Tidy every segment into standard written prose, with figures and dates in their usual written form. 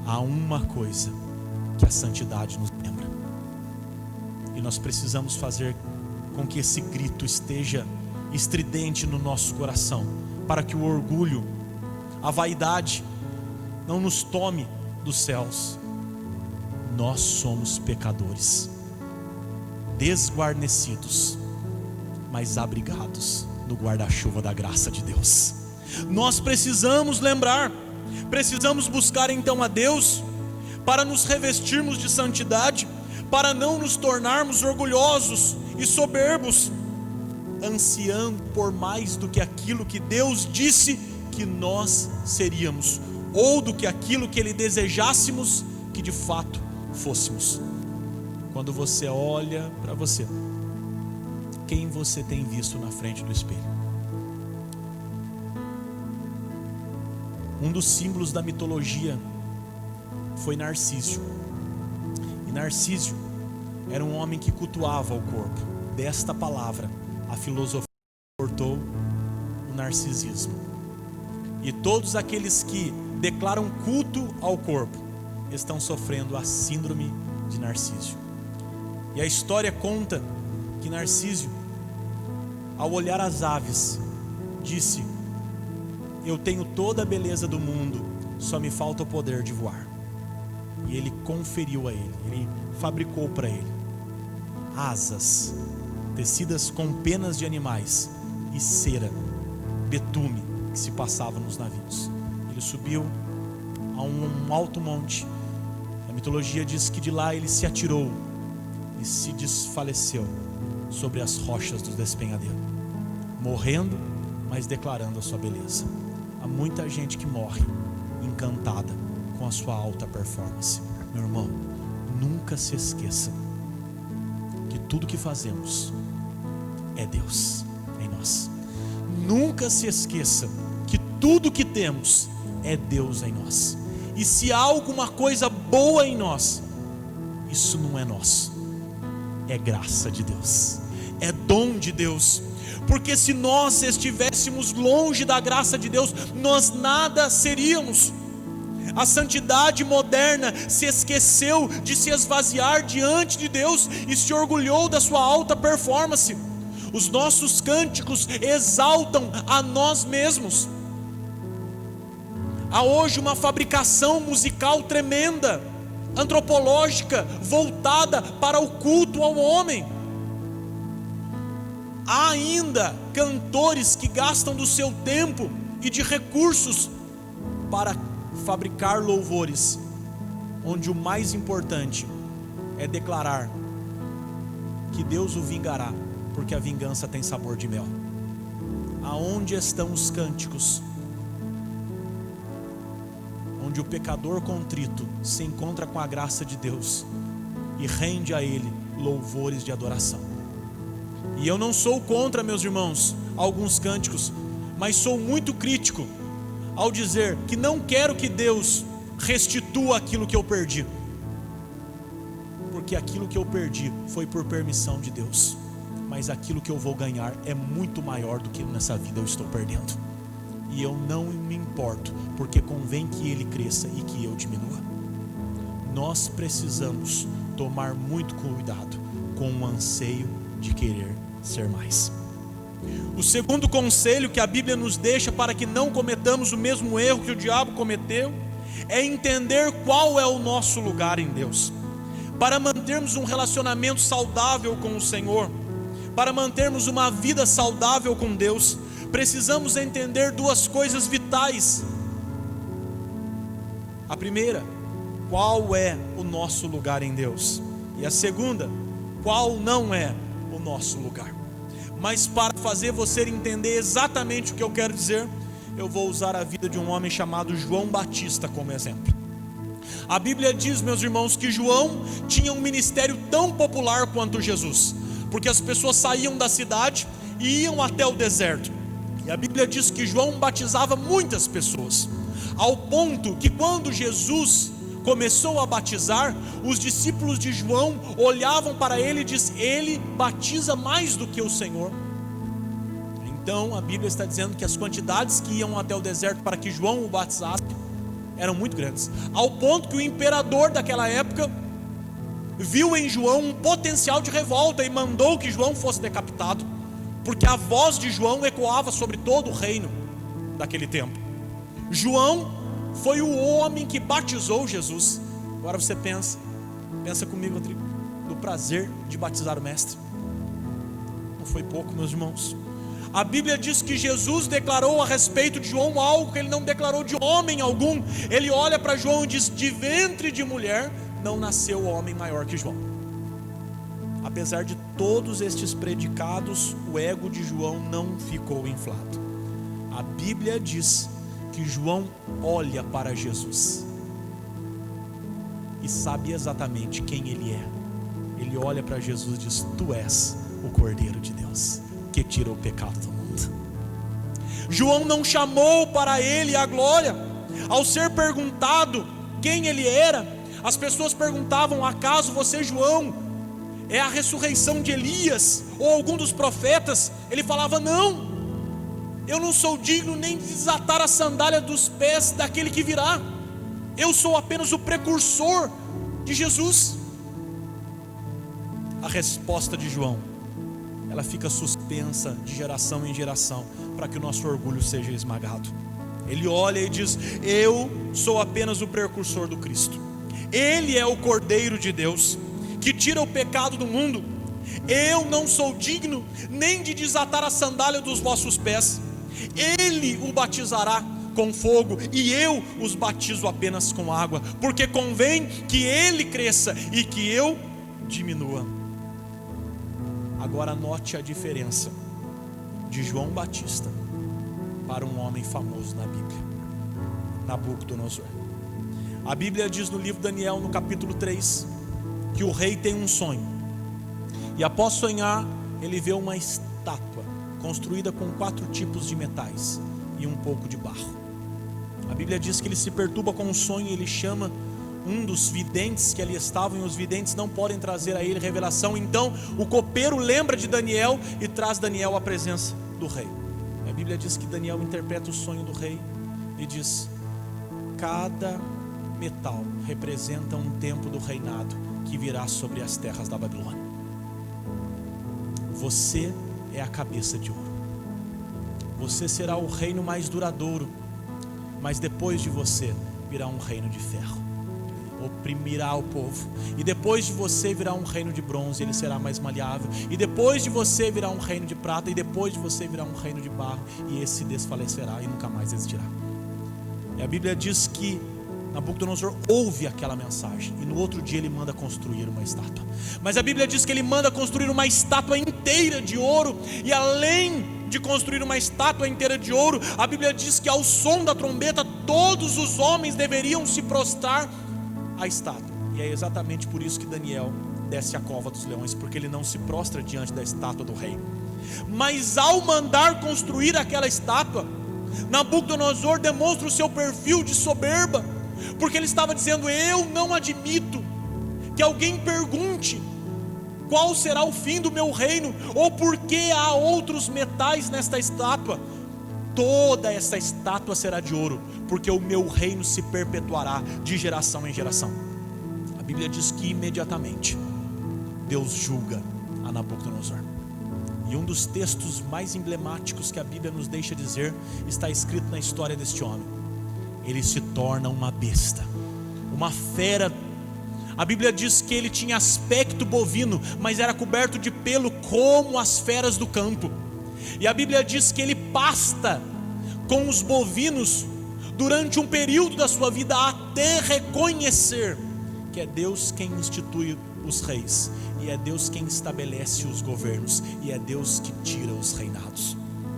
há uma coisa que a santidade nos lembra, e nós precisamos fazer com que esse grito esteja estridente no nosso coração, para que o orgulho, a vaidade não nos tome dos céus. Nós somos pecadores, desguarnecidos, mas abrigados no guarda-chuva da graça de Deus. Nós precisamos lembrar, precisamos buscar então a Deus para nos revestirmos de santidade, para não nos tornarmos orgulhosos e soberbos, ansiando por mais do que aquilo que Deus disse que nós seríamos, ou do que aquilo que Ele desejássemos que de fato fôssemos. Quando você olha para você, quem você tem visto na frente do espelho? Um dos símbolos da mitologia foi Narciso. E Narciso era um homem que cultuava o corpo. Desta palavra a filosofia cortou o narcisismo. E todos aqueles que declaram culto ao corpo estão sofrendo a síndrome de Narciso. E a história conta que Narciso, ao olhar as aves, disse: eu tenho toda a beleza do mundo, só me falta o poder de voar. E ele conferiu a ele, ele fabricou para ele asas tecidas com penas de animais e cera, betume que se passava nos navios. Ele subiu a um alto monte. A mitologia diz que de lá ele se atirou e se desfaleceu sobre as rochas do despenhadeiro, morrendo, mas declarando a sua beleza. Há muita gente que morre encantada com a sua alta performance. Meu irmão, nunca se esqueça que tudo que fazemos é Deus em nós. Nunca se esqueça que tudo que temos é Deus em nós. E se há alguma coisa boa em nós, isso não é nosso, é graça de Deus, é dom de Deus. Porque se nós estivéssemos longe da graça de Deus, nós nada seríamos. A santidade moderna se esqueceu de se esvaziar diante de Deus e se orgulhou da sua alta performance. Os nossos cânticos exaltam a nós mesmos. Há hoje uma fabricação musical tremenda, antropológica, voltada para o culto ao homem. Há ainda cantores que gastam do seu tempo e de recursos para fabricar louvores, onde o mais importante é declarar que Deus o vingará, porque a vingança tem sabor de mel. Aonde estão os cânticos onde o pecador contrito se encontra com a graça de Deus e rende a Ele louvores de adoração? E eu não sou contra, meus irmãos, alguns cânticos, mas sou muito crítico ao dizer que não quero que Deus restitua aquilo que eu perdi, porque aquilo que eu perdi foi por permissão de Deus, mas aquilo que eu vou ganhar é muito maior do que nessa vida eu estou perdendo, e eu não me importo, porque convém que Ele cresça e que eu diminua. Nós precisamos tomar muito cuidado com o anseio de querer ser mais. O segundo conselho que a Bíblia nos deixa para que não cometamos o mesmo erro que o diabo cometeu é entender qual é o nosso lugar em Deus. Para mantermos um relacionamento saudável com o Senhor, para mantermos uma vida saudável com Deus, precisamos entender duas coisas vitais. A primeira, qual é o nosso lugar em Deus? E a segunda, qual não é o nosso lugar? Mas para fazer você entender exatamente o que eu quero dizer, eu vou usar a vida de um homem chamado João Batista como exemplo. A Bíblia diz, meus irmãos, que João tinha um ministério tão popular quanto Jesus, porque as pessoas saíam da cidade e iam até o deserto. E a Bíblia diz que João batizava muitas pessoas, ao ponto que quando Jesus começou a batizar, os discípulos de João olhavam para ele e diziam: ele batiza mais do que o Senhor. Então a Bíblia está dizendo que as quantidades que iam até o deserto para que João o batizasse eram muito grandes, ao ponto que o imperador daquela época viu em João um potencial de revolta e mandou que João fosse decapitado, porque a voz de João ecoava sobre todo o reino daquele tempo. João foi o homem que batizou Jesus. Agora você pensa comigo, Rodrigo, no prazer de batizar o mestre. Não foi pouco, meus irmãos. A Bíblia diz que Jesus declarou a respeito de João algo que ele não declarou de homem algum. Ele olha para João e diz: de ventre de mulher não nasceu homem maior que João. Apesar de todos estes predicados, o ego de João não ficou inflado. A Bíblia diz que João olha para Jesus e sabe exatamente quem ele é. Ele olha para Jesus e diz: tu és o Cordeiro de Deus, que tira o pecado do mundo. João não chamou para ele a glória. Ao ser perguntado quem ele era, as pessoas perguntavam: acaso você, João, é a ressurreição de Elias ou algum dos profetas? Ele falava: não, eu não sou digno nem de desatar a sandália dos pés daquele que virá. Eu sou apenas o precursor de Jesus. A resposta de João, ela fica suspensa de geração em geração, para que o nosso orgulho seja esmagado. Ele olha e diz: eu sou apenas o precursor do Cristo. Ele é o Cordeiro de Deus, que tira o pecado do mundo. Eu não sou digno nem de desatar a sandália dos vossos pés. Ele o batizará com fogo, e eu os batizo apenas com água, porque convém que ele cresça e que eu diminua. Agora note a diferença de João Batista para um homem famoso na Bíblia, Nabucodonosor. A Bíblia diz no livro de Daniel, no capítulo 3, que o rei tem um sonho, e após sonhar, ele vê uma estátua construída com 4 tipos de metais e um pouco de barro. A Bíblia diz que ele se perturba com o sonho e ele chama um dos videntes que ali estavam, e os videntes não podem trazer a ele revelação. Então o copeiro lembra de Daniel e traz Daniel à presença do rei. A Bíblia diz que Daniel interpreta o sonho do rei e diz: cada metal representa um tempo do reinado que virá sobre as terras da Babilônia. Você é a cabeça de ouro. Você será o reino mais duradouro, mas depois de você virá um reino de ferro, oprimirá o povo. E depois de você virá um reino de bronze, ele será mais maleável. E depois de você virá um reino de prata. E depois de você virá um reino de barro, e esse desfalecerá e nunca mais existirá. E a Bíblia diz que Nabucodonosor ouve aquela mensagem, e no outro dia ele manda construir uma estátua. Mas a Bíblia diz que ele manda construir uma estátua inteira de ouro. E além de construir uma estátua inteira de ouro, a Bíblia diz que ao som da trombeta todos os homens deveriam se prostrar à estátua. E é exatamente por isso que Daniel desce à cova dos leões, porque ele não se prostra diante da estátua do rei. Mas ao mandar construir aquela estátua, Nabucodonosor demonstra o seu perfil de soberba, porque ele estava dizendo: eu não admito que alguém pergunte qual será o fim do meu reino, ou por que há outros metais nesta estátua. Toda essa estátua será de ouro, porque o meu reino se perpetuará de geração em geração. A Bíblia diz que imediatamente Deus julga a Nabucodonosor. E um dos textos mais emblemáticos que a Bíblia nos deixa dizer está escrito na história deste homem. Ele se torna uma besta, uma fera. A Bíblia diz que ele tinha aspecto bovino, mas era coberto de pelo como as feras do campo. E a Bíblia diz que ele pasta com os bovinos durante um período da sua vida, até reconhecer que é Deus quem institui os reis, e é Deus quem estabelece os governos, e é Deus que tira os reinados.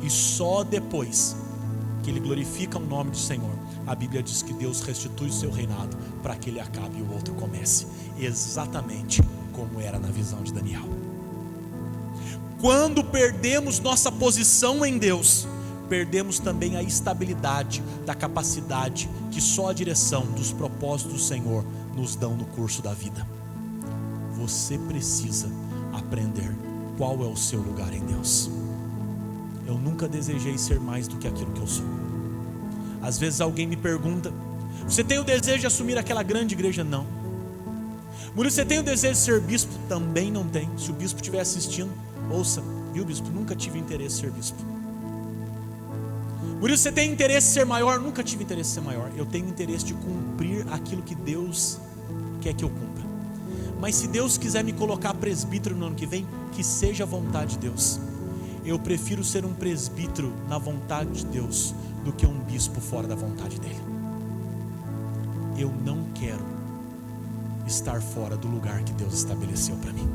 E só depois que ele glorifica o nome do Senhor, a Bíblia diz que Deus restitui o seu reinado para que ele acabe e o outro comece, exatamente como era na visão de Daniel. Quando perdemos nossa posição em Deus, perdemos também a estabilidade da capacidade que só a direção dos propósitos do Senhor nos dão no curso da vida. Você precisa aprender qual é o seu lugar em Deus. Eu nunca desejei ser mais do que aquilo que eu sou. Às vezes alguém me pergunta: Você tem o desejo de assumir aquela grande igreja? Não. Murilo, você tem o desejo de ser bispo? Também não tem. Se o bispo estiver assistindo, ouça, viu, bispo? Nunca tive interesse em ser bispo. Murilo, você tem interesse em ser maior? Nunca tive interesse em ser maior. Eu tenho interesse de cumprir aquilo que Deus quer que eu cumpra. Mas se Deus quiser me colocar presbítero no ano que vem, que seja a vontade de Deus. Eu prefiro ser um presbítero na vontade de Deus do que um bispo fora da vontade dele. Eu não quero estar fora do lugar que Deus estabeleceu para mim.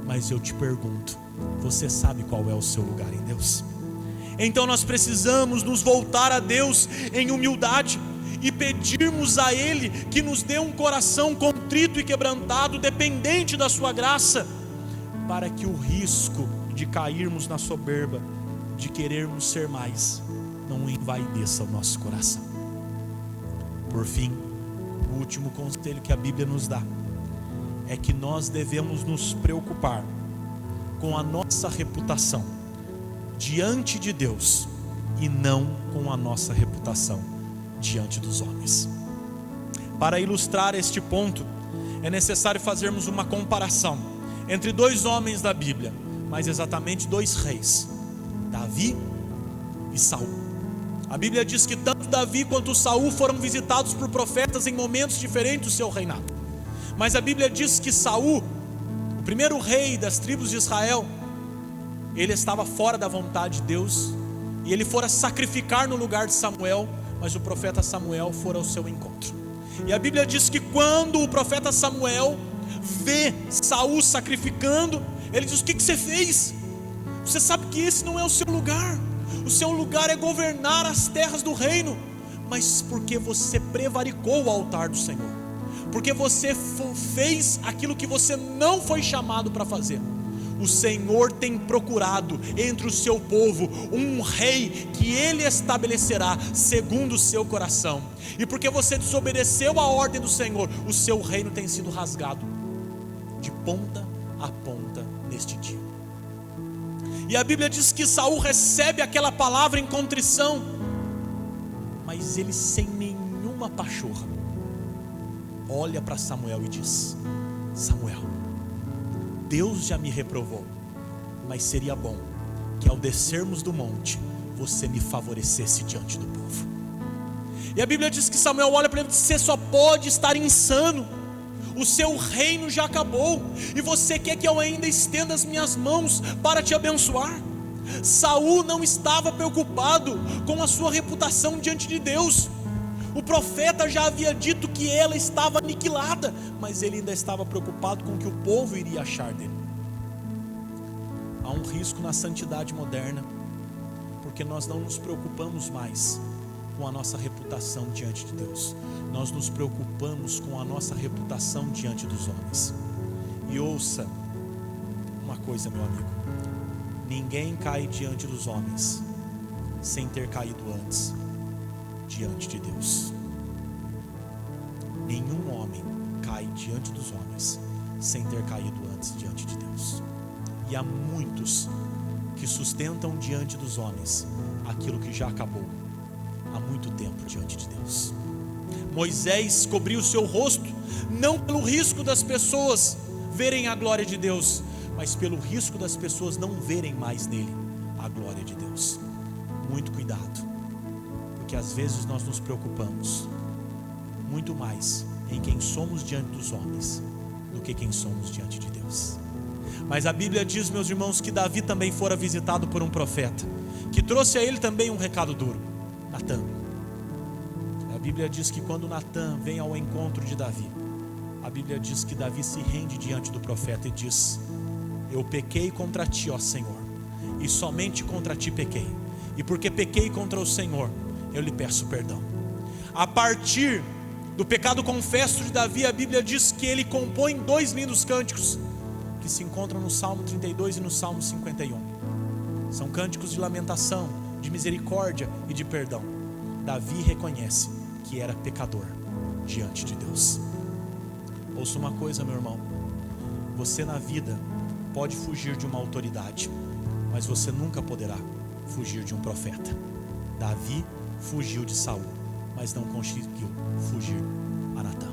Mas eu te pergunto, você sabe qual é o seu lugar em Deus? Então nós precisamos nos voltar a Deus em humildade e pedirmos a Ele que nos dê um coração contrito e quebrantado, dependente da sua graça, para que o risco de cairmos na soberba, de querermos ser mais, não envaideça o nosso coração. Por fim, o último conselho que a Bíblia nos dá é que nós devemos nos preocupar com a nossa reputação diante de Deus e não com a nossa reputação diante dos homens. Para ilustrar este ponto, é necessário fazermos uma comparação entre dois homens da Bíblia, mais exatamente dois reis, Davi e Saul. A Bíblia diz que tanto Davi quanto Saul foram visitados por profetas em momentos diferentes do seu reinado. Mas a Bíblia diz que Saul, o primeiro rei das tribos de Israel, ele estava fora da vontade de Deus e ele fora sacrificar no lugar de Samuel, mas o profeta Samuel fora ao seu encontro. E a Bíblia diz que quando o profeta Samuel vê Saul sacrificando, ele diz: o que você fez? Você sabe que esse não é o seu lugar. O seu lugar é governar as terras do reino. Mas porque você prevaricou o altar do Senhor, porque você fez aquilo que você não foi chamado para fazer, o Senhor tem procurado entre o seu povo um rei que ele estabelecerá segundo o seu coração. E porque você desobedeceu a ordem do Senhor, o seu reino tem sido rasgado de ponta a ponta neste dia. E a Bíblia diz que Saul recebe aquela palavra em contrição, mas ele, sem nenhuma pachorra, olha para Samuel e diz: Samuel, Deus já me reprovou, mas seria bom que ao descermos do monte, você me favorecesse diante do povo. E a Bíblia diz que Samuel olha para ele e diz: você só pode estar insano, o seu reino já acabou, e você quer que eu ainda estenda as minhas mãos para te abençoar? Saul não estava preocupado com a sua reputação diante de Deus. O profeta já havia dito que ela estava aniquilada, mas ele ainda estava preocupado com o que o povo iria achar dele. Há um risco na santidade moderna, porque nós não nos preocupamos mais com a nossa reputação diante de Deus. Nós nos preocupamos com a nossa reputação diante dos homens. E ouça uma coisa, meu amigo: ninguém cai diante dos homens sem ter caído antes diante de Deus. Nenhum homem cai diante dos homens sem ter caído antes diante de Deus. E há muitos que sustentam diante dos homens aquilo que já acabou há muito tempo diante de Deus. Moisés cobriu o seu rosto não pelo risco das pessoas verem a glória de Deus, mas pelo risco das pessoas não verem mais nele a glória de Deus. Muito cuidado, porque às vezes nós nos preocupamos muito mais em quem somos diante dos homens do que quem somos diante de Deus. Mas a Bíblia diz, meus irmãos, que Davi também fora visitado por um profeta, que trouxe a ele também um recado duro: Natã. A Bíblia diz que quando Natã vem ao encontro de Davi, a Bíblia diz que Davi se rende diante do profeta e diz: eu pequei contra ti, ó Senhor, e somente contra ti pequei, e porque pequei contra o Senhor, eu lhe peço perdão. A partir do pecado confesso de Davi, a Bíblia diz que ele compõe 2 lindos cânticos que se encontram no Salmo 32 e no Salmo 51. São cânticos de lamentação, de misericórdia e de perdão. Davi reconhece que era pecador diante de Deus. Ouça uma coisa, meu irmão: você na vida pode fugir de uma autoridade, mas você nunca poderá fugir de um profeta. Davi fugiu de Saul, mas não conseguiu fugir a Natã.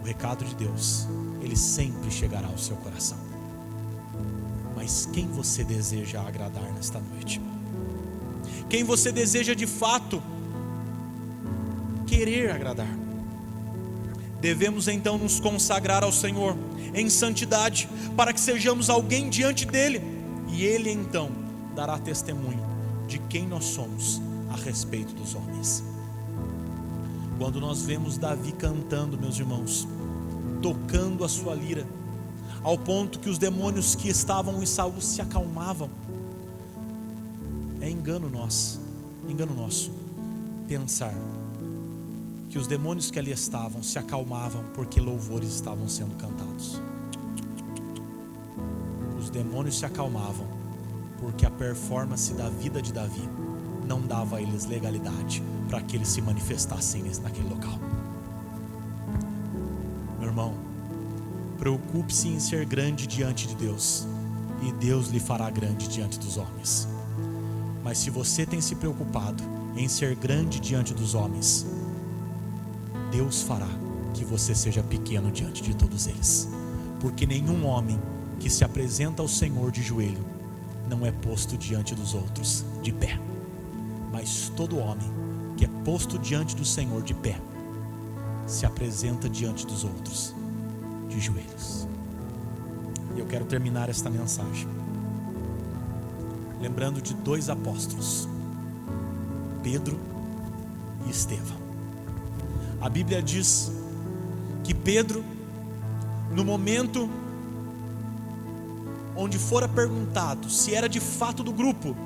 O recado de Deus, ele sempre chegará ao seu coração. Mas quem você deseja agradar nesta noite? Quem você deseja de fato querer agradar? Devemos então nos consagrar ao Senhor em santidade, para que sejamos alguém diante dele, e ele então dará testemunho de quem nós somos a respeito dos homens. Quando nós vemos Davi cantando, meus irmãos, tocando a sua lira, ao ponto que os demônios que estavam em Saul se acalmavam, é engano nosso pensar que os demônios que ali estavam se acalmavam porque louvores estavam sendo cantados. Os demônios se acalmavam porque a performance da vida de Davi não dava a eles legalidade para que eles se manifestassem naquele local. Meu irmão, preocupe-se em ser grande diante de Deus, e Deus lhe fará grande diante dos homens. Mas se você tem se preocupado em ser grande diante dos homens, Deus fará que você seja pequeno diante de todos eles. Porque nenhum homem que se apresenta ao Senhor de joelho não é posto diante dos outros de pé. Mas todo homem que é posto diante do Senhor de pé se apresenta diante dos outros de joelhos. E eu quero terminar esta mensagem lembrando de dois apóstolos, Pedro e Estevão. A Bíblia diz que Pedro, no momento onde fora perguntado se era de fato do grupo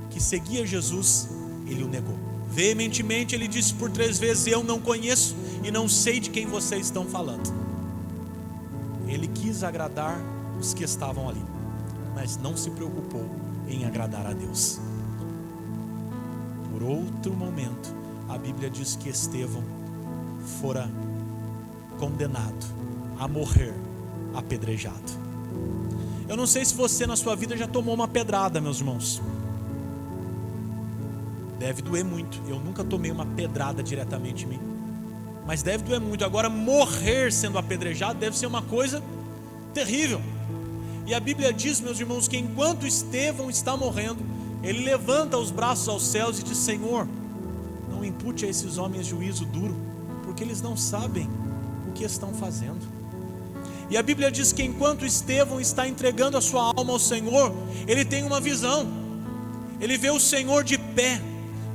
que seguia Jesus, ele o negou. Veementemente ele disse por 3 vezes: eu não conheço e não sei de quem vocês estão falando. Ele quis agradar os que estavam ali, mas não se preocupou em agradar a Deus. Por outro momento, a Bíblia diz que Estevão fora condenado a morrer apedrejado. Eu não sei se você na sua vida já tomou uma pedrada, meus irmãos. Deve doer muito. Eu nunca tomei uma pedrada diretamente em mim, mas deve doer muito. Agora, morrer sendo apedrejado deve ser uma coisa terrível. E a Bíblia diz, meus irmãos, que enquanto Estevão está morrendo, ele levanta os braços aos céus e diz: Senhor, não impute a esses homens juízo duro, porque eles não sabem o que estão fazendo. E a Bíblia diz que enquanto Estevão está entregando a sua alma ao Senhor, ele tem uma visão. Ele vê o Senhor de pé,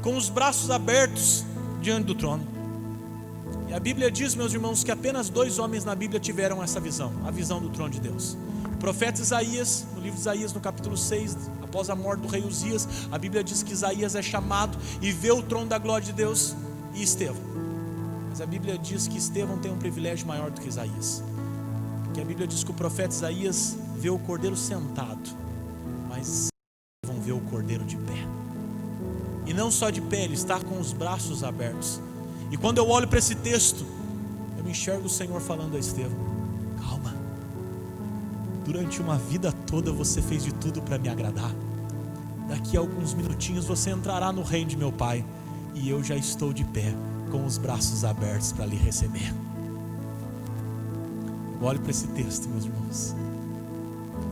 com os braços abertos diante do trono. E a Bíblia diz, meus irmãos, que apenas 2 homens na Bíblia tiveram essa visão, a visão do trono de Deus. O profeta Isaías, no livro de Isaías, no capítulo 6, após a morte do rei Uzias, a Bíblia diz que Isaías é chamado e vê o trono da glória de Deus, e Estevão. Mas a Bíblia diz que Estevão tem um privilégio maior do que Isaías, porque a Bíblia diz que o profeta Isaías vê o cordeiro sentado, mas Estevão vê o cordeiro de pé. E não só de pé, ele está com os braços abertos. E quando eu olho para esse texto, eu enxergo o Senhor falando a Estevão: calma, durante uma vida toda você fez de tudo para me agradar. Daqui a alguns minutinhos você entrará no reino de meu Pai, e eu já estou de pé, com os braços abertos para lhe receber. Eu olho para esse texto, meus irmãos,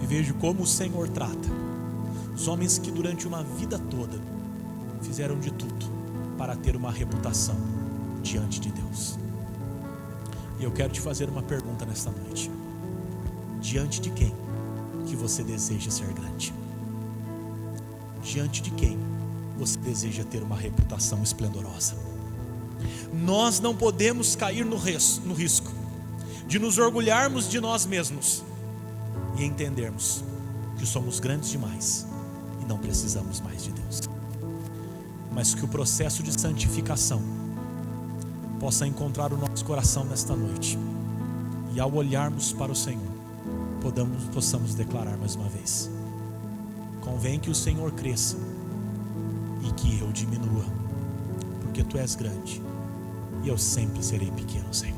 e vejo como o Senhor trata os homens que durante uma vida toda fizeram de tudo para ter uma reputação diante de Deus. E eu quero te fazer uma pergunta nesta noite: diante de quem que você deseja ser grande? Diante de quem você deseja ter uma reputação esplendorosa? Nós não podemos cair no risco de nos orgulharmos de nós mesmos e entendermos que somos grandes demais e não precisamos mais de Deus. Mas que o processo de santificação possa encontrar o nosso coração nesta noite, e ao olharmos para o Senhor, possamos declarar mais uma vez: convém que o Senhor cresça e que eu diminua, porque Tu és grande e eu sempre serei pequeno, Senhor.